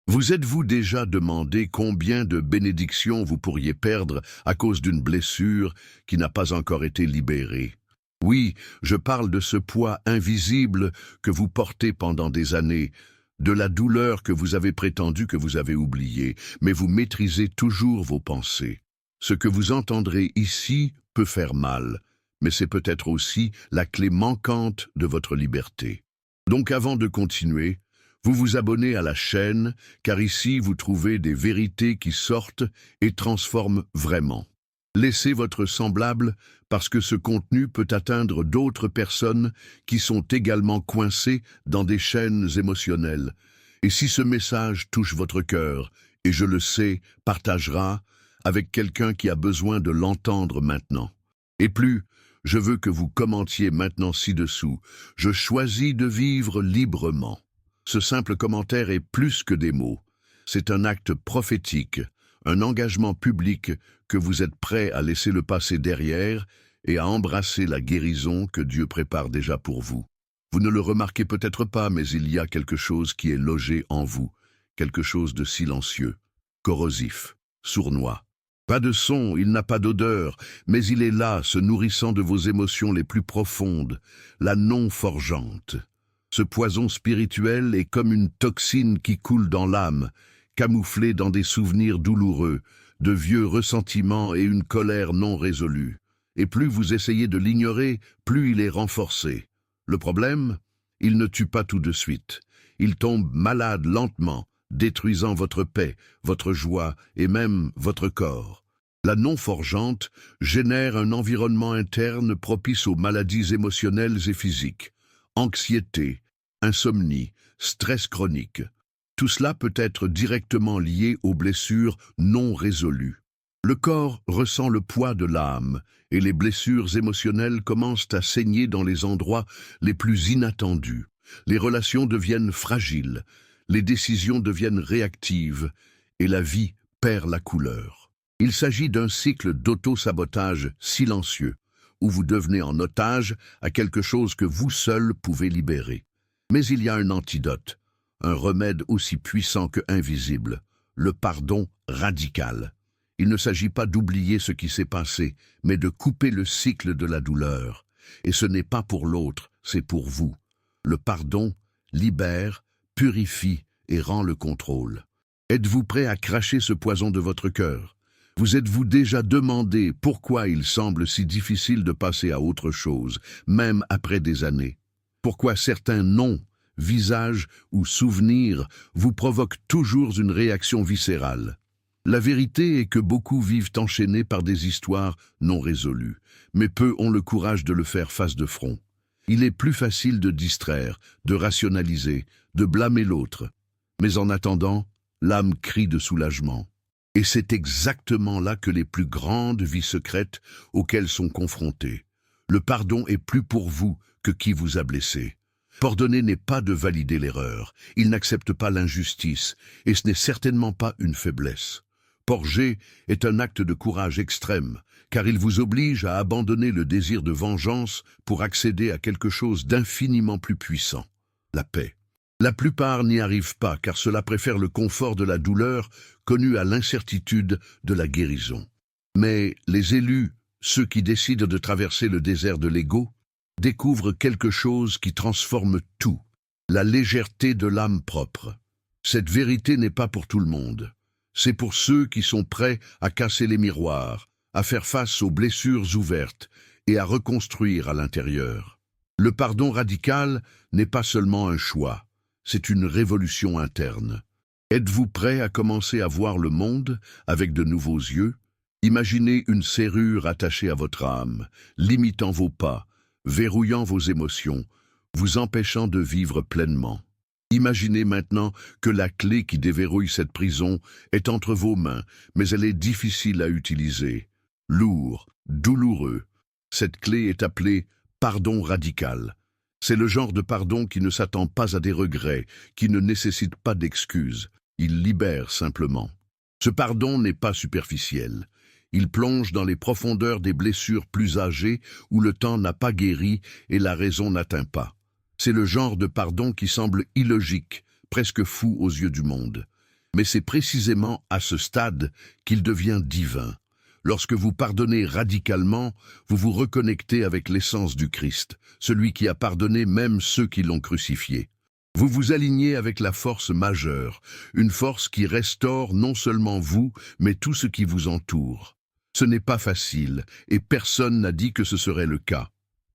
Vous êtes-vous déjà demandé combien de bénédictions vous pourriez perdre à cause d'une blessure qui n'a pas encore été libérée? Oui, je parle de ce poids invisible que vous portez pendant des années, de la douleur que vous avez prétendu que vous avez oubliée, mais vous maîtrisez toujours vos pensées. Ce que vous entendrez ici peut faire mal, mais c'est peut-être aussi la clé manquante de votre liberté. Donc avant de continuer, vous vous abonnez à la chaîne, car ici vous trouvez des vérités qui sortent et transforment vraiment. Laissez votre semblable parce que ce contenu peut atteindre d'autres personnes qui sont également coincées dans des chaînes émotionnelles. Et si ce message touche votre cœur, et je le sais, partagera avec quelqu'un qui a besoin de l'entendre maintenant. Et plus, je veux que vous commentiez maintenant ci-dessous. Je choisis de vivre librement. Ce simple commentaire est plus que des mots. C'est un acte prophétique, un engagement public que vous êtes prêt à laisser le passé derrière et à embrasser la guérison que Dieu prépare déjà pour vous. Vous ne le remarquez peut-être pas, mais il y a quelque chose qui est logé en vous, quelque chose de silencieux, corrosif, sournois. Pas de son, il n'a pas d'odeur, mais il est là, se nourrissant de vos émotions les plus profondes, la non-forgeante. Ce poison spirituel est comme une toxine qui coule dans l'âme, camouflée dans des souvenirs douloureux, de vieux ressentiments et une colère non résolue. Et plus vous essayez de l'ignorer, plus il est renforcé. Le problème, il ne tue pas tout de suite. Il tombe malade lentement, détruisant votre paix, votre joie et même votre corps. La non-forgeante génère un environnement interne propice aux maladies émotionnelles et physiques. Anxiété, insomnie, stress chronique. Tout cela peut être directement lié aux blessures non résolues. Le corps ressent le poids de l'âme et les blessures émotionnelles commencent à saigner dans les endroits les plus inattendus. Les relations deviennent fragiles, les décisions deviennent réactives et la vie perd la couleur. Il s'agit d'un cycle d'auto-sabotage silencieux, où vous devenez en otage à quelque chose que vous seul pouvez libérer. Mais il y a un antidote, un remède aussi puissant que invisible, le pardon radical. Il ne s'agit pas d'oublier ce qui s'est passé, mais de couper le cycle de la douleur. Et ce n'est pas pour l'autre, c'est pour vous. Le pardon libère, purifie et rend le contrôle. Êtes-vous prêt à cracher ce poison de votre cœur? Vous êtes-vous déjà demandé pourquoi il semble si difficile de passer à autre chose, même après des années? Pourquoi certains noms, visages ou souvenirs vous provoquent toujours une réaction viscérale? La vérité est que beaucoup vivent enchaînés par des histoires non résolues, mais peu ont le courage de le faire face de front. Il est plus facile de distraire, de rationaliser, de blâmer l'autre. Mais en attendant, l'âme crie de soulagement. Et c'est exactement là que les plus grandes vies secrètes auxquelles sont confrontés. Le pardon est plus pour vous que qui vous a blessé. Pardonner n'est pas de valider l'erreur, il n'accepte pas l'injustice, et ce n'est certainement pas une faiblesse. Porger est un acte de courage extrême, car il vous oblige à abandonner le désir de vengeance pour accéder à quelque chose d'infiniment plus puissant, la paix. La plupart n'y arrivent pas, car cela préfère le confort de la douleur connu à l'incertitude de la guérison. Mais les élus, ceux qui décident de traverser le désert de l'ego, découvrent quelque chose qui transforme tout, la légèreté de l'âme propre. Cette vérité n'est pas pour tout le monde. C'est pour ceux qui sont prêts à casser les miroirs, à faire face aux blessures ouvertes et à reconstruire à l'intérieur. Le pardon radical n'est pas seulement un choix, c'est une révolution interne. Êtes-vous prêt à commencer à voir le monde avec de nouveaux yeux? Imaginez une serrure attachée à votre âme, limitant vos pas, verrouillant vos émotions, vous empêchant de vivre pleinement. Imaginez maintenant que la clé qui déverrouille cette prison est entre vos mains, mais elle est difficile à utiliser. Lourd, douloureux. Cette clé est appelée pardon radical. C'est le genre de pardon qui ne s'attend pas à des regrets, qui ne nécessite pas d'excuses. Il libère simplement. Ce pardon n'est pas superficiel. Il plonge dans les profondeurs des blessures plus âgées où le temps n'a pas guéri et la raison n'atteint pas. C'est le genre de pardon qui semble illogique, presque fou aux yeux du monde. Mais c'est précisément à ce stade qu'il devient divin. Lorsque vous pardonnez radicalement, vous vous reconnectez avec l'essence du Christ, celui qui a pardonné même ceux qui l'ont crucifié. Vous vous alignez avec la force majeure, une force qui restaure non seulement vous, mais tout ce qui vous entoure. Ce n'est pas facile, et personne n'a dit que ce serait le cas.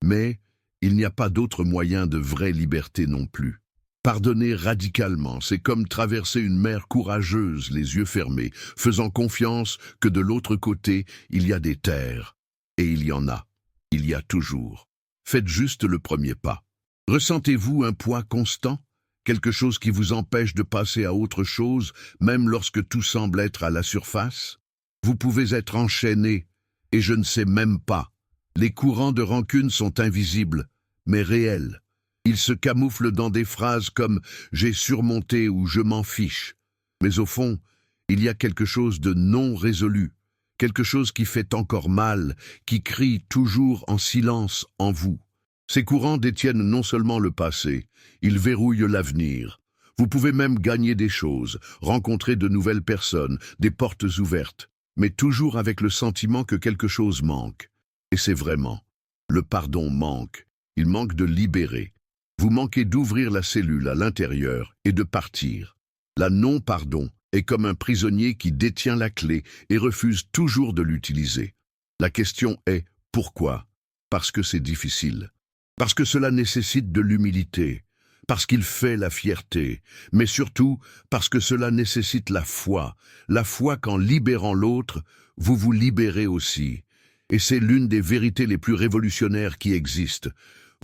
Mais il n'y a pas d'autre moyen de vraie liberté non plus. Pardonner radicalement, c'est comme traverser une mer courageuse, les yeux fermés, faisant confiance que de l'autre côté, il y a des terres. Et il y en a. Il y a toujours. Faites juste le premier pas. Ressentez-vous un poids constant? Quelque chose qui vous empêche de passer à autre chose, même lorsque tout semble être à la surface? Vous pouvez être enchaîné, et je ne sais même pas. Les courants de rancune sont invisibles, mais réels. Ils se camouflent dans des phrases comme « j'ai surmonté » ou « je m'en fiche ». Mais au fond, il y a quelque chose de non résolu, quelque chose qui fait encore mal, qui crie toujours en silence en vous. Ces courants détiennent non seulement le passé, ils verrouillent l'avenir. Vous pouvez même gagner des choses, rencontrer de nouvelles personnes, des portes ouvertes, mais toujours avec le sentiment que quelque chose manque. Et c'est vraiment. Le pardon manque. Il manque de libérer. Vous manquez d'ouvrir la cellule à l'intérieur et de partir. La non-pardon est comme un prisonnier qui détient la clé et refuse toujours de l'utiliser. La question est pourquoi? Parce que c'est difficile. Parce que cela nécessite de l'humilité. Parce qu'il fait la fierté. Mais surtout parce que cela nécessite la foi. La foi qu'en libérant l'autre, vous vous libérez aussi. Et c'est l'une des vérités les plus révolutionnaires qui existent.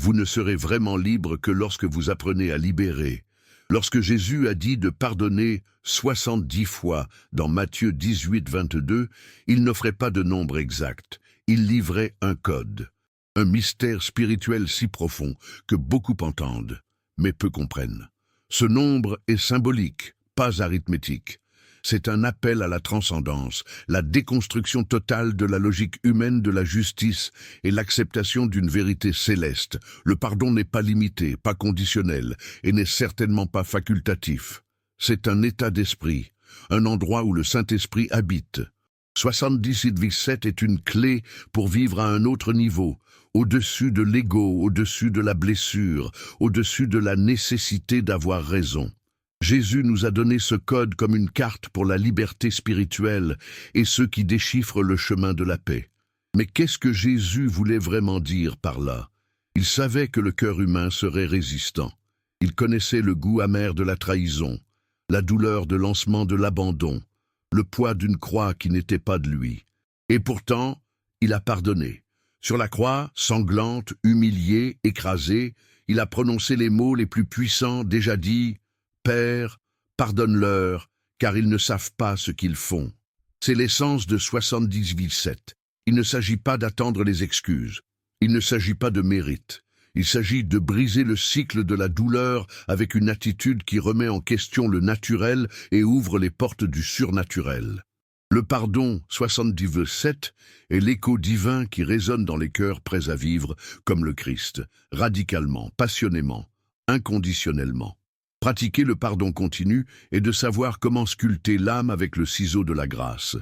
Vous ne serez vraiment libre que lorsque vous apprenez à libérer. Lorsque Jésus a dit de pardonner 70 fois dans Matthieu 18, 22, il n'offrait pas de nombre exact. Il livrait un code, un mystère spirituel si profond que beaucoup entendent, mais peu comprennent. Ce nombre est symbolique, pas arithmétique. C'est un appel à la transcendance, la déconstruction totale de la logique humaine de la justice et l'acceptation d'une vérité céleste. Le pardon n'est pas limité, pas conditionnel, et n'est certainement pas facultatif. C'est un état d'esprit, un endroit où le Saint-Esprit habite. 77 est une clé pour vivre à un autre niveau, au-dessus de l'ego, au-dessus de la blessure, au-dessus de la nécessité d'avoir raison. Jésus nous a donné ce code comme une carte pour la liberté spirituelle et ceux qui déchiffrent le chemin de la paix. Mais qu'est-ce que Jésus voulait vraiment dire par là? Il savait que le cœur humain serait résistant. Il connaissait le goût amer de la trahison, la douleur de lancement de l'abandon, le poids d'une croix qui n'était pas de lui. Et pourtant, il a pardonné. Sur la croix, sanglante, humilié, écrasé, il a prononcé les mots les plus puissants déjà dits « Père, pardonne-leur, car ils ne savent pas ce qu'ils font. » C'est l'essence de 78. Il ne s'agit pas d'attendre les excuses. Il ne s'agit pas de mérite. Il s'agit de briser le cycle de la douleur avec une attitude qui remet en question le naturel et ouvre les portes du surnaturel. Le pardon, 77, est l'écho divin qui résonne dans les cœurs prêts à vivre comme le Christ, radicalement, passionnément, inconditionnellement. Pratiquer le pardon continu est de savoir comment sculpter l'âme avec le ciseau de la grâce.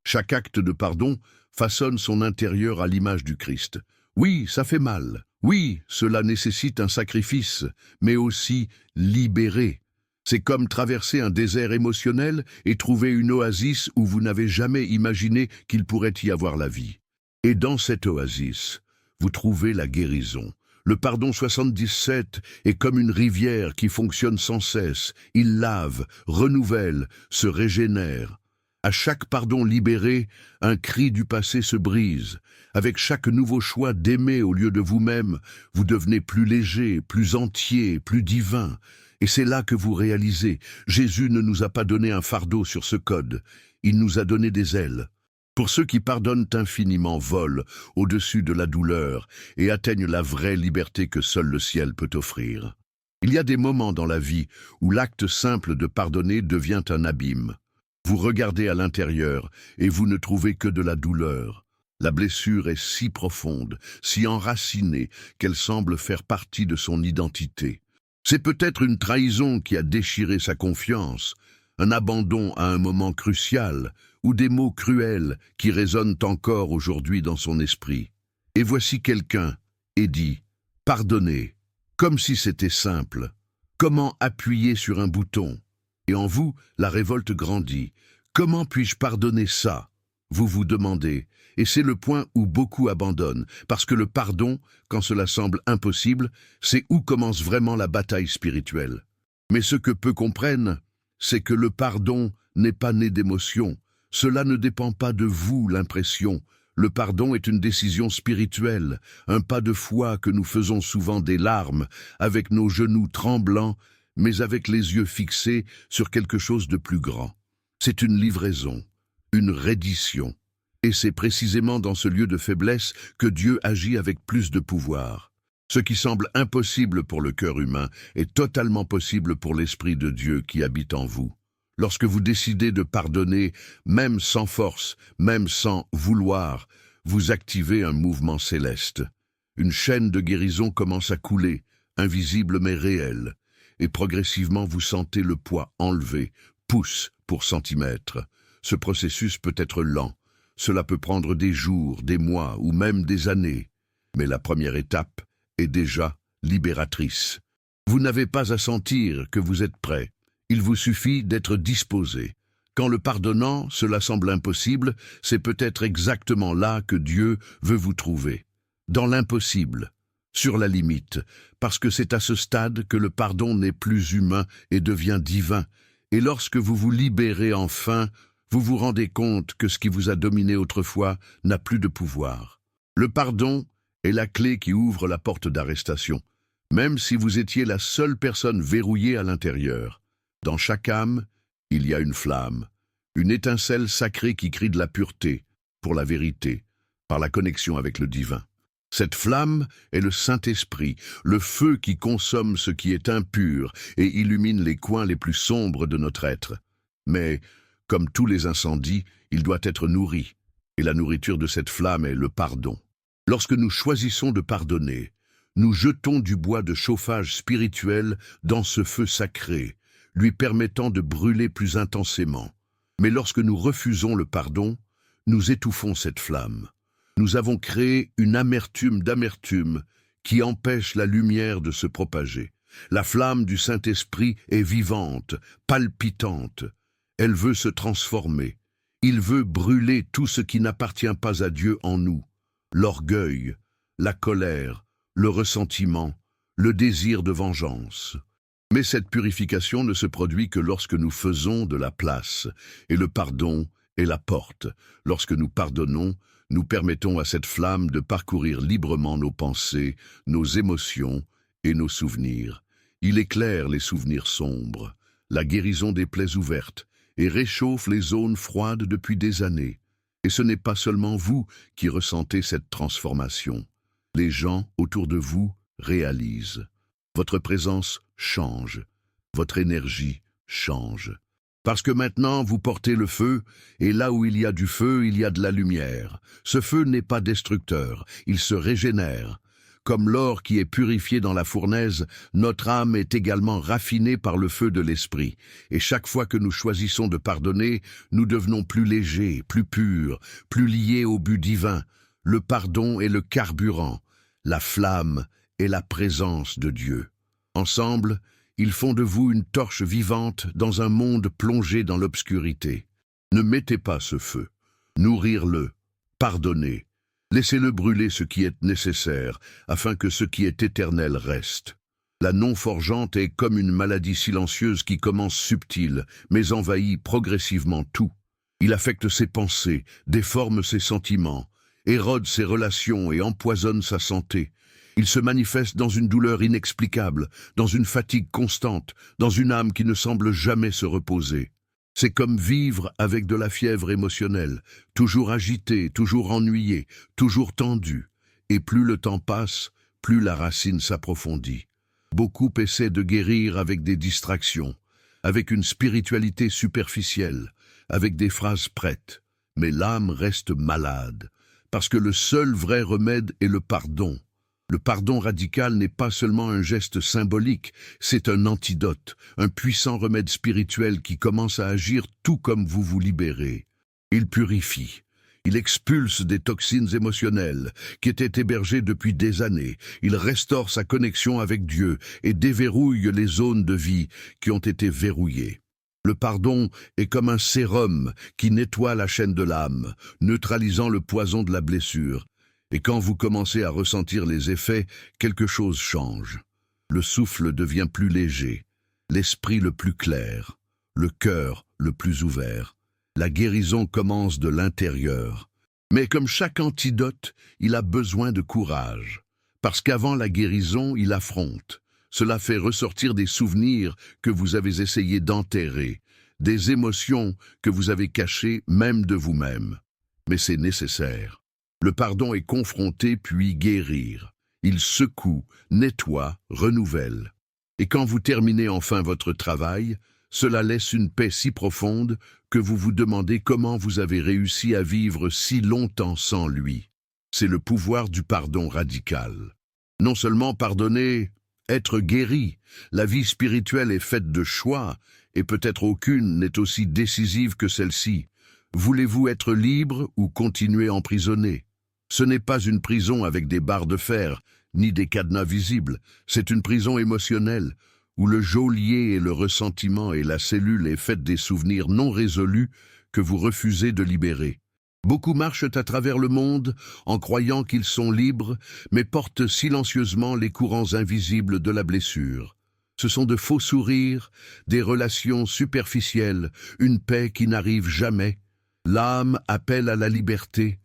Chaque acte de pardon façonne son intérieur à l'image du Christ. Oui, ça fait mal. Oui, cela nécessite un sacrifice, mais aussi libérer. C'est comme traverser un désert émotionnel et trouver une oasis où vous n'avez jamais imaginé qu'il pourrait y avoir la vie. Et dans cette oasis, vous trouvez la guérison. Le pardon 77 est comme une rivière qui fonctionne sans cesse. Il lave, renouvelle, se régénère. À chaque pardon libéré, un cri du passé se brise. Avec chaque nouveau choix d'aimer au lieu de vous-même, vous devenez plus léger, plus entier, plus divin. Et c'est là que vous réalisez, Jésus ne nous a pas donné un fardeau sur ce code, il nous a donné des ailes. Pour ceux qui pardonnent infiniment, volent au-dessus de la douleur et atteignent la vraie liberté que seul le ciel peut offrir. Il y a des moments dans la vie où l'acte simple de pardonner devient un abîme. Vous regardez à l'intérieur et vous ne trouvez que de la douleur. La blessure est si profonde, si enracinée qu'elle semble faire partie de son identité. C'est peut-être une trahison qui a déchiré sa confiance, un abandon à un moment crucial, ou des mots cruels qui résonnent encore aujourd'hui dans son esprit. Et voici quelqu'un, et dit « Pardonnez », comme si c'était simple. Comment appuyer sur un bouton? Et en vous, la révolte grandit. Comment puis-je pardonner ça? Vous vous demandez, et c'est le point où beaucoup abandonnent, parce que le pardon, quand cela semble impossible, c'est où commence vraiment la bataille spirituelle. Mais ce que peu comprennent, c'est que le pardon n'est pas né d'émotion. Cela ne dépend pas de vous, l'impression. Le pardon est une décision spirituelle, un pas de foi que nous faisons souvent des larmes, avec nos genoux tremblants, mais avec les yeux fixés sur quelque chose de plus grand. C'est une livraison, une reddition. Et c'est précisément dans ce lieu de faiblesse que Dieu agit avec plus de pouvoir. Ce qui semble impossible pour le cœur humain est totalement possible pour l'Esprit de Dieu qui habite en vous. Lorsque vous décidez de pardonner, même sans force, même sans vouloir, vous activez un mouvement céleste. Une chaîne de guérison commence à couler, invisible mais réelle, et progressivement vous sentez le poids enlevé, pouce pour centimètre. Ce processus peut être lent, cela peut prendre des jours, des mois ou même des années, mais la première étape est déjà libératrice. Vous n'avez pas à sentir que vous êtes prêt. Il vous suffit d'être disposé. Quand le pardonnant, cela semble impossible, c'est peut-être exactement là que Dieu veut vous trouver. Dans l'impossible, sur la limite, parce que c'est à ce stade que le pardon n'est plus humain et devient divin. Et lorsque vous vous libérez enfin, vous vous rendez compte que ce qui vous a dominé autrefois n'a plus de pouvoir. Le pardon est la clé qui ouvre la porte d'arrestation, même si vous étiez la seule personne verrouillée à l'intérieur. Dans chaque âme, il y a une flamme, une étincelle sacrée qui crie de la pureté, pour la vérité, par la connexion avec le divin. Cette flamme est le Saint-Esprit, le feu qui consomme ce qui est impur et illumine les coins les plus sombres de notre être. Mais, comme tous les incendies, il doit être nourri, et la nourriture de cette flamme est le pardon. Lorsque nous choisissons de pardonner, nous jetons du bois de chauffage spirituel dans ce feu sacré, lui permettant de brûler plus intensément. Mais lorsque nous refusons le pardon, nous étouffons cette flamme. Nous avons créé une amertume d'amertume qui empêche la lumière de se propager. La flamme du Saint-Esprit est vivante, palpitante. Elle veut se transformer. Il veut brûler tout ce qui n'appartient pas à Dieu en nous. L'orgueil, la colère, le ressentiment, le désir de vengeance. Mais cette purification ne se produit que lorsque nous faisons de la place, et le pardon est la porte. Lorsque nous pardonnons, nous permettons à cette flamme de parcourir librement nos pensées, nos émotions et nos souvenirs. Il éclaire les souvenirs sombres, la guérison des plaies ouvertes, et réchauffe les zones froides depuis des années. Et ce n'est pas seulement vous qui ressentez cette transformation. Les gens autour de vous réalisent. Votre présence change, votre énergie change. Parce que maintenant vous portez le feu, et là où il y a du feu, il y a de la lumière. Ce feu n'est pas destructeur, il se régénère. Comme l'or qui est purifié dans la fournaise, notre âme est également raffinée par le feu de l'esprit. Et chaque fois que nous choisissons de pardonner, nous devenons plus légers, plus purs, plus liés au but divin. Le pardon est le carburant, la flamme est la présence de Dieu. Ensemble, ils font de vous une torche vivante dans un monde plongé dans l'obscurité. Ne mettez pas ce feu. Nourrir-le, pardonnez. Laissez-le brûler ce qui est nécessaire, afin que ce qui est éternel reste. La non-forgeante est comme une maladie silencieuse qui commence subtile, mais envahit progressivement tout. Il affecte ses pensées, déforme ses sentiments, érode ses relations et empoisonne sa santé. Il se manifeste dans une douleur inexplicable, dans une fatigue constante, dans une âme qui ne semble jamais se reposer. C'est comme vivre avec de la fièvre émotionnelle, toujours agité, toujours ennuyé, toujours tendu. Et plus le temps passe, plus la racine s'approfondit. Beaucoup essaient de guérir avec des distractions, avec une spiritualité superficielle, avec des phrases prêtes. Mais l'âme reste malade, parce que le seul vrai remède est le pardon. Le pardon radical n'est pas seulement un geste symbolique, c'est un antidote, un puissant remède spirituel qui commence à agir tout comme vous vous libérez. Il purifie. Il expulse des toxines émotionnelles qui étaient hébergées depuis des années. Il restaure sa connexion avec Dieu et déverrouille les zones de vie qui ont été verrouillées. Le pardon est comme un sérum qui nettoie la chaîne de l'âme, neutralisant le poison de la blessure. Et quand vous commencez à ressentir les effets, quelque chose change. Le souffle devient plus léger, l'esprit le plus clair, le cœur le plus ouvert. La guérison commence de l'intérieur. Mais comme chaque antidote, il a besoin de courage. Parce qu'avant la guérison, il affronte. Cela fait ressortir des souvenirs que vous avez essayé d'enterrer, des émotions que vous avez cachées même de vous-même. Mais c'est nécessaire. Le pardon est confronté puis guérir. Il secoue, nettoie, renouvelle. Et quand vous terminez enfin votre travail, cela laisse une paix si profonde que vous vous demandez comment vous avez réussi à vivre si longtemps sans lui. C'est le pouvoir du pardon radical. Non seulement pardonner, être guéri. La vie spirituelle est faite de choix, et peut-être aucune n'est aussi décisive que celle-ci. Voulez-vous être libre ou continuer emprisonné? Ce n'est pas une prison avec des barres de fer, ni des cadenas visibles. C'est une prison émotionnelle, où le geôlier et le ressentiment et la cellule est faite des souvenirs non résolus que vous refusez de libérer. Beaucoup marchent à travers le monde en croyant qu'ils sont libres, mais portent silencieusement les courants invisibles de la blessure. Ce sont de faux sourires, des relations superficielles, une paix qui n'arrive jamais. L'âme appelle à la liberté,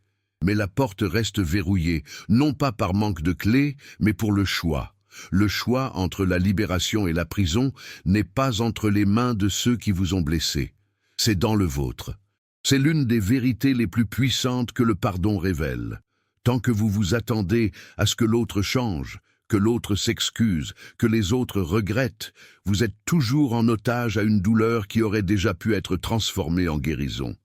mais la porte reste verrouillée, non pas par manque de clés, mais pour le choix. Le choix entre la libération et la prison n'est pas entre les mains de ceux qui vous ont blessé. C'est dans le vôtre. C'est l'une des vérités les plus puissantes que le pardon révèle. Tant que vous vous attendez à ce que l'autre change, que l'autre s'excuse, que les autres regrettent, vous êtes toujours en otage à une douleur qui aurait déjà pu être transformée en guérison.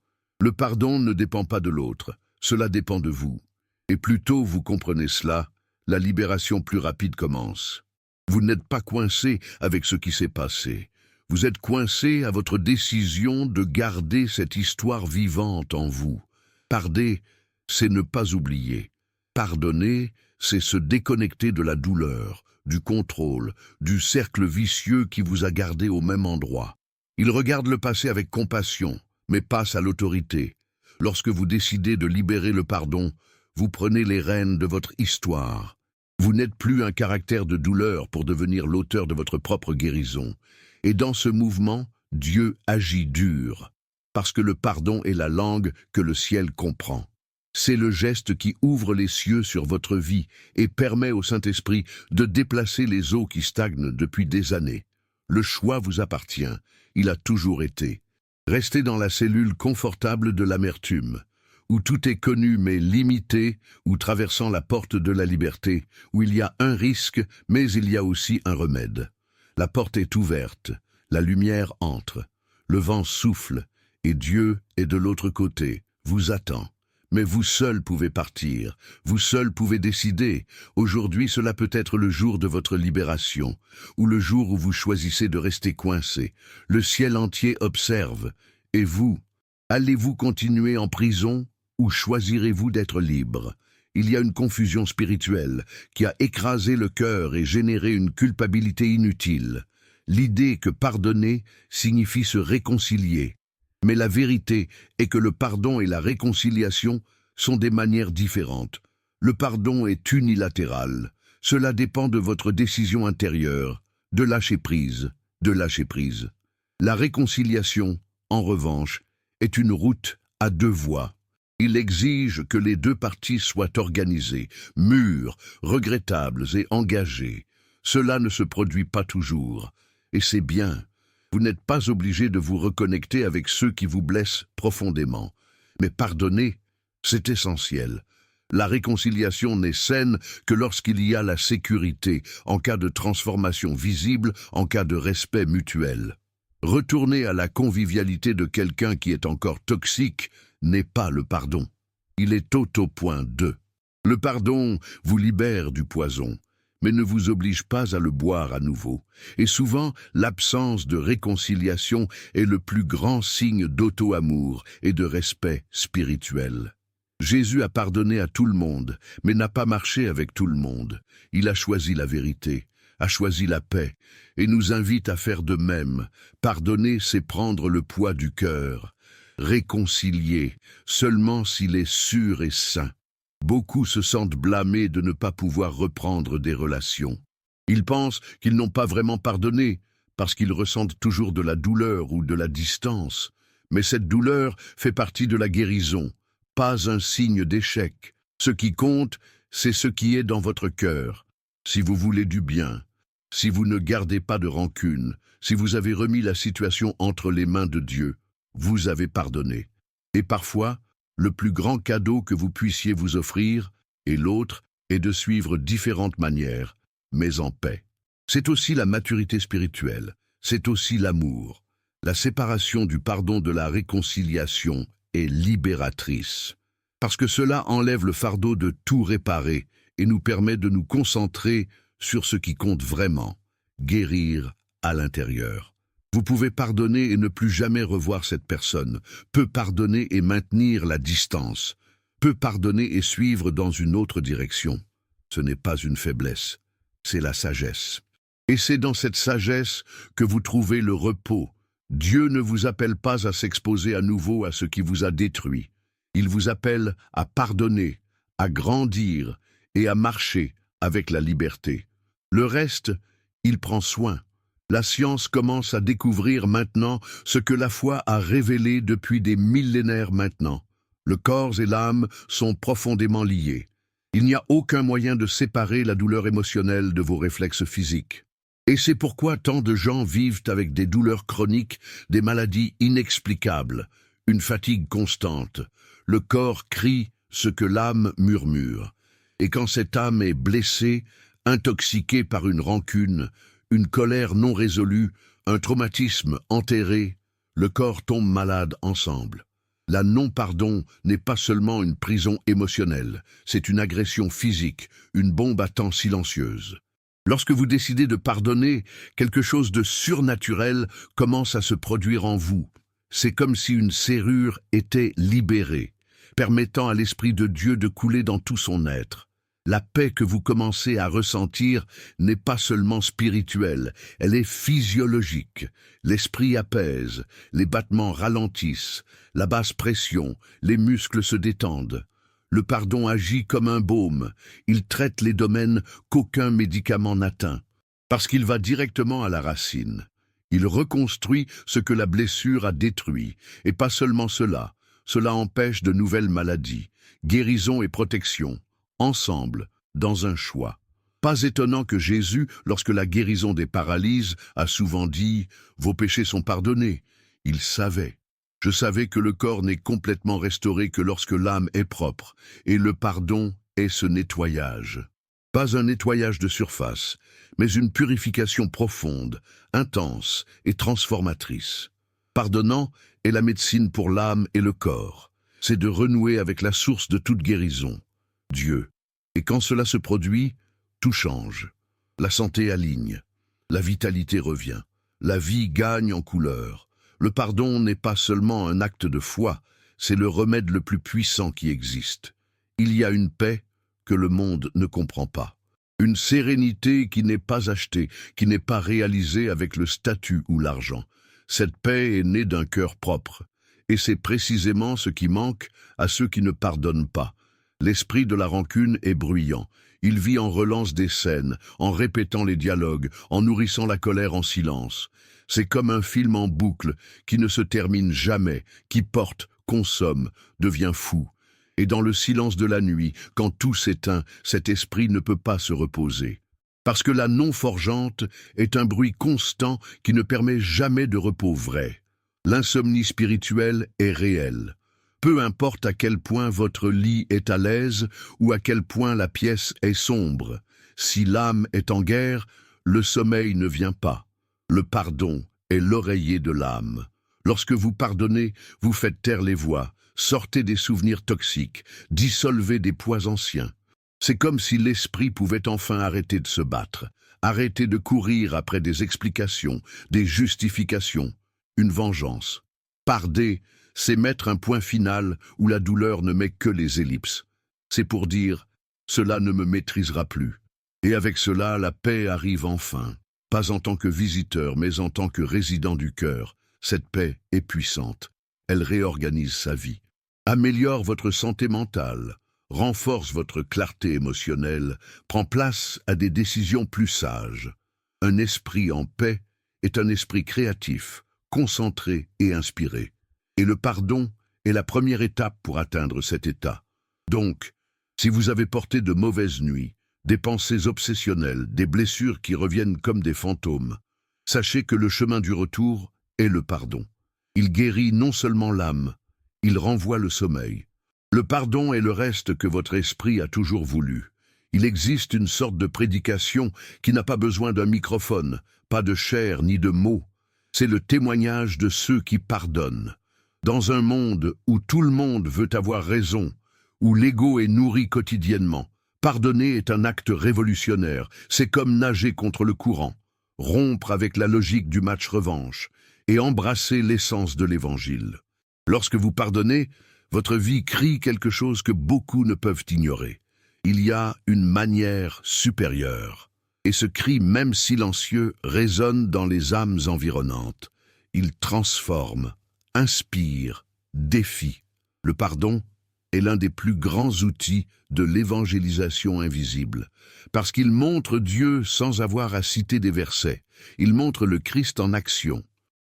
Le pardon ne dépend pas de l'autre, cela dépend de vous. Et plus tôt vous comprenez cela, la libération plus rapide commence. Vous n'êtes pas coincé avec ce qui s'est passé. Vous êtes coincé à votre décision de garder cette histoire vivante en vous. Pardonner, c'est ne pas oublier. Pardonner, c'est se déconnecter de la douleur, du contrôle, du cercle vicieux qui vous a gardé au même endroit. Il regarde le passé avec compassion, mais passe à l'autorité. Lorsque vous décidez de libérer le pardon, vous prenez les rênes de votre histoire. Vous n'êtes plus un caractère de douleur pour devenir l'auteur de votre propre guérison. Et dans ce mouvement, Dieu agit dur, parce que le pardon est la langue que le ciel comprend. C'est le geste qui ouvre les cieux sur votre vie et permet au Saint-Esprit de déplacer les eaux qui stagnent depuis des années. Le choix vous appartient, il a toujours été. Restez dans la cellule confortable de l'amertume, où tout est connu mais limité, ou traversant la porte de la liberté, où il y a un risque, mais il y a aussi un remède. La porte est ouverte, la lumière entre, le vent souffle, et Dieu est de l'autre côté, vous attend. Mais vous seul pouvez partir, vous seul pouvez décider. Aujourd'hui, cela peut être le jour de votre libération, ou le jour où vous choisissez de rester coincé. Le ciel entier observe. Et vous, allez-vous continuer en prison, ou choisirez-vous d'être libre? Il y a une confusion spirituelle qui a écrasé le cœur et généré une culpabilité inutile. L'idée que pardonner signifie se réconcilier. Mais la vérité est que le pardon et la réconciliation sont des manières différentes. Le pardon est unilatéral. Cela dépend de votre décision intérieure, de lâcher prise, de lâcher prise. La réconciliation, en revanche, est une route à deux voies. Il exige que les deux parties soient organisées, mûres, regrettables et engagées. Cela ne se produit pas toujours, et c'est bien. Vous n'êtes pas obligé de vous reconnecter avec ceux qui vous blessent profondément. Mais pardonner, c'est essentiel. La réconciliation n'est saine que lorsqu'il y a la sécurité, en cas de transformation visible, en cas de respect mutuel. Retourner à la convivialité de quelqu'un qui est encore toxique n'est pas le pardon. Il est au point 2. Le pardon vous libère du poison, mais ne vous oblige pas à le boire à nouveau. Et souvent, l'absence de réconciliation est le plus grand signe d'auto-amour et de respect spirituel. Jésus a pardonné à tout le monde, mais n'a pas marché avec tout le monde. Il a choisi la vérité, a choisi la paix, et nous invite à faire de même. Pardonner, c'est prendre le poids du cœur. Réconcilier, seulement s'il est sûr et sain. Beaucoup se sentent blâmés de ne pas pouvoir reprendre des relations. Ils pensent qu'ils n'ont pas vraiment pardonné, parce qu'ils ressentent toujours de la douleur ou de la distance. Mais cette douleur fait partie de la guérison, pas un signe d'échec. Ce qui compte, c'est ce qui est dans votre cœur. Si vous voulez du bien, si vous ne gardez pas de rancune, si vous avez remis la situation entre les mains de Dieu, vous avez pardonné. Et parfois, le plus grand cadeau que vous puissiez vous offrir, et l'autre, est de suivre différentes manières, mais en paix. C'est aussi la maturité spirituelle, c'est aussi l'amour. La séparation du pardon de la réconciliation est libératrice, parce que cela enlève le fardeau de tout réparer et nous permet de nous concentrer sur ce qui compte vraiment, guérir à l'intérieur. Vous pouvez pardonner et ne plus jamais revoir cette personne, peut pardonner et maintenir la distance, peut pardonner et suivre dans une autre direction. Ce n'est pas une faiblesse, c'est la sagesse. Et c'est dans cette sagesse que vous trouvez le repos. Dieu ne vous appelle pas à s'exposer à nouveau à ce qui vous a détruit. Il vous appelle à pardonner, à grandir et à marcher avec la liberté. Le reste, il prend soin. La science commence à découvrir maintenant ce que la foi a révélé depuis des millénaires maintenant. Le corps et l'âme sont profondément liés. Il n'y a aucun moyen de séparer la douleur émotionnelle de vos réflexes physiques. Et c'est pourquoi tant de gens vivent avec des douleurs chroniques, des maladies inexplicables, une fatigue constante. Le corps crie ce que l'âme murmure. Et quand cette âme est blessée, intoxiquée par une rancune, une colère non résolue, un traumatisme enterré, le corps tombe malade ensemble. La non-pardon n'est pas seulement une prison émotionnelle, c'est une agression physique, une bombe à temps silencieuse. Lorsque vous décidez de pardonner, quelque chose de surnaturel commence à se produire en vous. C'est comme si une serrure était libérée, permettant à l'Esprit de Dieu de couler dans tout son être. La paix que vous commencez à ressentir n'est pas seulement spirituelle, elle est physiologique. L'esprit apaise, les battements ralentissent, la basse pression, les muscles se détendent. Le pardon agit comme un baume, il traite les domaines qu'aucun médicament n'atteint, parce qu'il va directement à la racine. Il reconstruit ce que la blessure a détruit, et pas seulement cela, cela empêche de nouvelles maladies, guérison et protection. Ensemble, dans un choix. Pas étonnant que Jésus, lorsque la guérison des paralyses, a souvent dit « Vos péchés sont pardonnés ». Il savait. Je savais que le corps n'est complètement restauré que lorsque l'âme est propre, et le pardon est ce nettoyage. Pas un nettoyage de surface, mais une purification profonde, intense et transformatrice. Pardonnant est la médecine pour l'âme et le corps. C'est de renouer avec la source de toute guérison. Dieu. Et quand cela se produit, tout change. La santé aligne, la vitalité revient, la vie gagne en couleur. Le pardon n'est pas seulement un acte de foi, c'est le remède le plus puissant qui existe. Il y a une paix que le monde ne comprend pas. Une sérénité qui n'est pas achetée, qui n'est pas réalisée avec le statut ou l'argent. Cette paix est née d'un cœur propre. Et c'est précisément ce qui manque à ceux qui ne pardonnent pas. L'esprit de la rancune est bruyant. Il vit en relance des scènes, en répétant les dialogues, en nourrissant la colère en silence. C'est comme un film en boucle qui ne se termine jamais, qui porte, consomme, devient fou. Et dans le silence de la nuit, quand tout s'éteint, cet esprit ne peut pas se reposer. Parce que la non-forgeante est un bruit constant qui ne permet jamais de repos vrai. L'insomnie spirituelle est réelle. Peu importe à quel point votre lit est à l'aise ou à quel point la pièce est sombre, si l'âme est en guerre, le sommeil ne vient pas. Le pardon est l'oreiller de l'âme. Lorsque vous pardonnez, vous faites taire les voix, sortez des souvenirs toxiques, dissolvez des poids anciens. C'est comme si l'esprit pouvait enfin arrêter de se battre, arrêter de courir après des explications, des justifications, une vengeance. Pardonner, c'est mettre un point final où la douleur ne met que les ellipses. C'est pour dire « cela ne me maîtrisera plus ». Et avec cela, la paix arrive enfin, pas en tant que visiteur, mais en tant que résident du cœur. Cette paix est puissante. Elle réorganise sa vie, améliore votre santé mentale, renforce votre clarté émotionnelle, prend place à des décisions plus sages. Un esprit en paix est un esprit créatif, concentré et inspiré. Et le pardon est la première étape pour atteindre cet état. Donc, si vous avez porté de mauvaises nuits, des pensées obsessionnelles, des blessures qui reviennent comme des fantômes, sachez que le chemin du retour est le pardon. Il guérit non seulement l'âme, il renvoie le sommeil. Le pardon est le reste que votre esprit a toujours voulu. Il existe une sorte de prédication qui n'a pas besoin d'un microphone, pas de chair ni de mots. C'est le témoignage de ceux qui pardonnent. Dans un monde où tout le monde veut avoir raison, où l'ego est nourri quotidiennement, pardonner est un acte révolutionnaire. C'est comme nager contre le courant, rompre avec la logique du match revanche et embrasser l'essence de l'Évangile. Lorsque vous pardonnez, votre vie crie quelque chose que beaucoup ne peuvent ignorer. Il y a une manière supérieure. Et ce cri, même silencieux, résonne dans les âmes environnantes. Il transforme, inspire, défie. Le pardon est l'un des plus grands outils de l'évangélisation invisible, parce qu'il montre Dieu sans avoir à citer des versets. Il montre le Christ en action.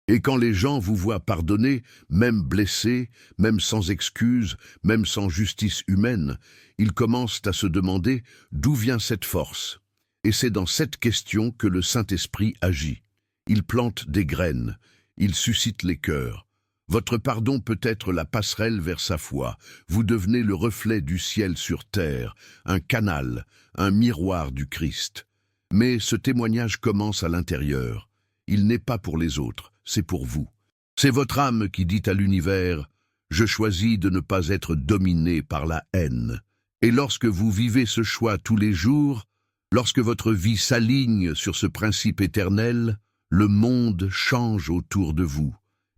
Et quand les gens vous voient pardonner, même blessés, même sans excuse, même sans justice humaine, ils commencent à se demander d'où vient cette force. Et c'est dans cette question que le Saint-Esprit agit. Il plante des graines, il suscite les cœurs. Votre pardon peut être la passerelle vers sa foi. Vous devenez le reflet du ciel sur terre, un canal, un miroir du Christ. Mais ce témoignage commence à l'intérieur. Il n'est pas pour les autres, c'est pour vous. C'est votre âme qui dit à l'univers « Je choisis de ne pas être dominé par la haine ». Et lorsque vous vivez ce choix tous les jours, lorsque votre vie s'aligne sur ce principe éternel, le monde change autour de vous.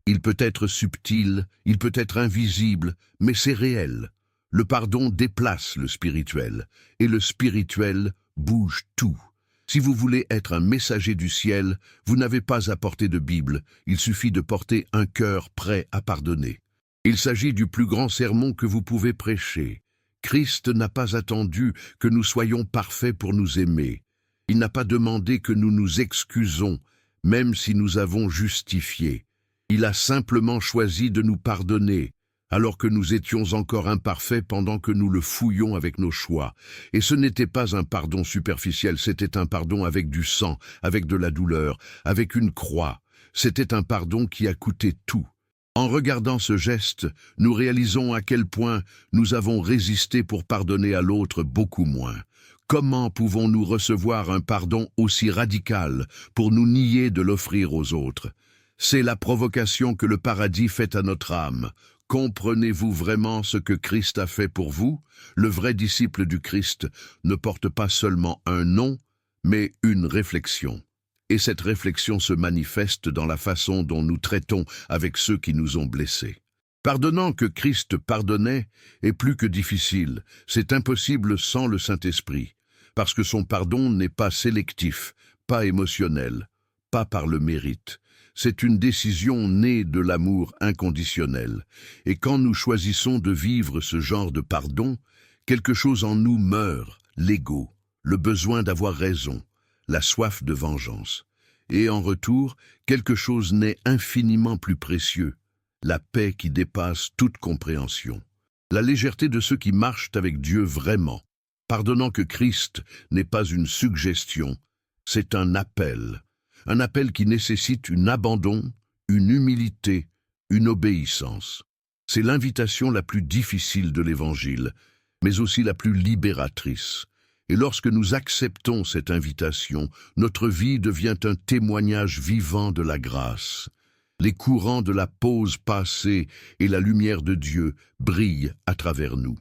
Il peut être subtil, il peut être invisible, mais c'est réel. Le pardon déplace le spirituel, et le spirituel bouge tout. Si vous voulez être un messager du ciel, vous n'avez pas à porter de Bible, il suffit de porter un cœur prêt à pardonner. Il s'agit du plus grand sermon que vous pouvez prêcher. Christ n'a pas attendu que nous soyons parfaits pour nous aimer. Il n'a pas demandé que nous nous excusons, même si nous avons justifié. Il a simplement choisi de nous pardonner, alors que nous étions encore imparfaits pendant que nous le fouillions avec nos choix. Et ce n'était pas un pardon superficiel, c'était un pardon avec du sang, avec de la douleur, avec une croix. C'était un pardon qui a coûté tout. En regardant ce geste, nous réalisons à quel point nous avons résisté pour pardonner à l'autre beaucoup moins. Comment pouvons-nous recevoir un pardon aussi radical pour nous nier de l'offrir aux autres? C'est la provocation que le paradis fait à notre âme. Comprenez-vous vraiment ce que Christ a fait pour vous? Le vrai disciple du Christ ne porte pas seulement un nom, mais une réflexion. Et cette réflexion se manifeste dans la façon dont nous traitons avec ceux qui nous ont blessés. Pardonnant que Christ pardonnait est plus que difficile, c'est impossible sans le Saint-Esprit, parce que son pardon n'est pas sélectif, pas émotionnel, pas par le mérite. C'est une décision née de l'amour inconditionnel. Et quand nous choisissons de vivre ce genre de pardon, quelque chose en nous meurt, l'ego, le besoin d'avoir raison, la soif de vengeance. Et en retour, quelque chose naît infiniment plus précieux, la paix qui dépasse toute compréhension. La légèreté de ceux qui marchent avec Dieu vraiment, pardonnant que Christ n'est pas une suggestion, c'est un appel qui nécessite un abandon, une humilité, une obéissance. C'est l'invitation la plus difficile de l'Évangile, mais aussi la plus libératrice. Et lorsque nous acceptons cette invitation, notre vie devient un témoignage vivant de la grâce. Les courants de la pause passée et la lumière de Dieu brillent à travers nous.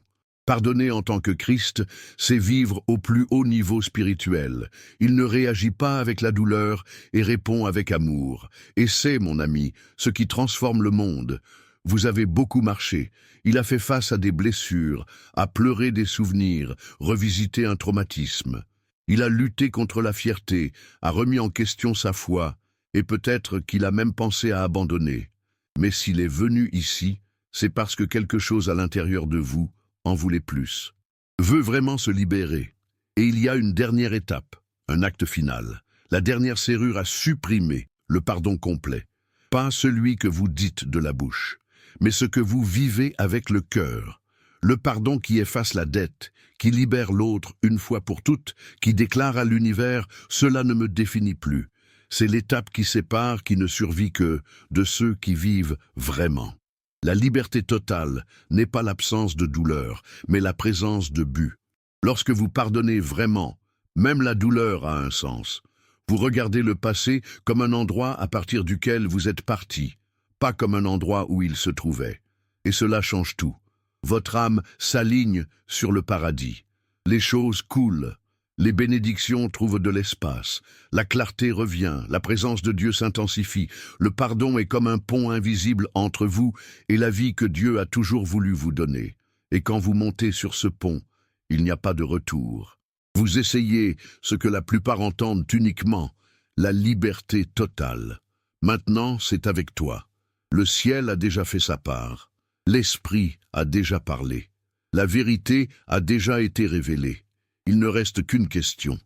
Pardonner en tant que Christ, c'est vivre au plus haut niveau spirituel. Il ne réagit pas avec la douleur et répond avec amour. Et c'est, mon ami, ce qui transforme le monde. Vous avez beaucoup marché. Il a fait face à des blessures, a pleuré des souvenirs, revisité un traumatisme. Il a lutté contre la fierté, a remis en question sa foi, et peut-être qu'il a même pensé à abandonner. Mais s'il est venu ici, c'est parce que quelque chose à l'intérieur de vous en voulait plus, veut vraiment se libérer. Et il y a une dernière étape, un acte final. La dernière serrure à supprimer, le pardon complet. Pas celui que vous dites de la bouche, mais ce que vous vivez avec le cœur. Le pardon qui efface la dette, qui libère l'autre une fois pour toutes, qui déclare à l'univers « cela ne me définit plus ». C'est l'étape qui sépare, qui ne survit que de ceux qui vivent vraiment. La liberté totale n'est pas l'absence de douleur, mais la présence de but. Lorsque vous pardonnez vraiment, même la douleur a un sens. Vous regardez le passé comme un endroit à partir duquel vous êtes parti, pas comme un endroit où il se trouvait. Et cela change tout. Votre âme s'aligne sur le paradis. Les choses coulent. Les bénédictions trouvent de l'espace, la clarté revient, la présence de Dieu s'intensifie, le pardon est comme un pont invisible entre vous et la vie que Dieu a toujours voulu vous donner. Et quand vous montez sur ce pont, il n'y a pas de retour. Vous essayez ce que la plupart entendent uniquement, la liberté totale. Maintenant, c'est avec toi. Le ciel a déjà fait sa part, l'esprit a déjà parlé, la vérité a déjà été révélée. Il ne reste qu'une question.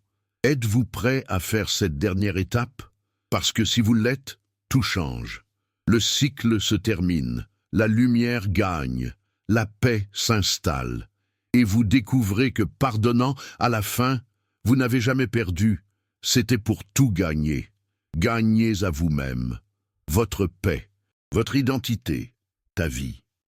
Êtes-vous prêt à faire cette dernière étape? Parce que si vous l'êtes, tout change. Le cycle se termine, la lumière gagne, la paix s'installe. Et vous découvrez que pardonnant, à la fin, vous n'avez jamais perdu. C'était pour tout gagner. Gagnez à vous-même. Votre paix, votre identité, ta vie.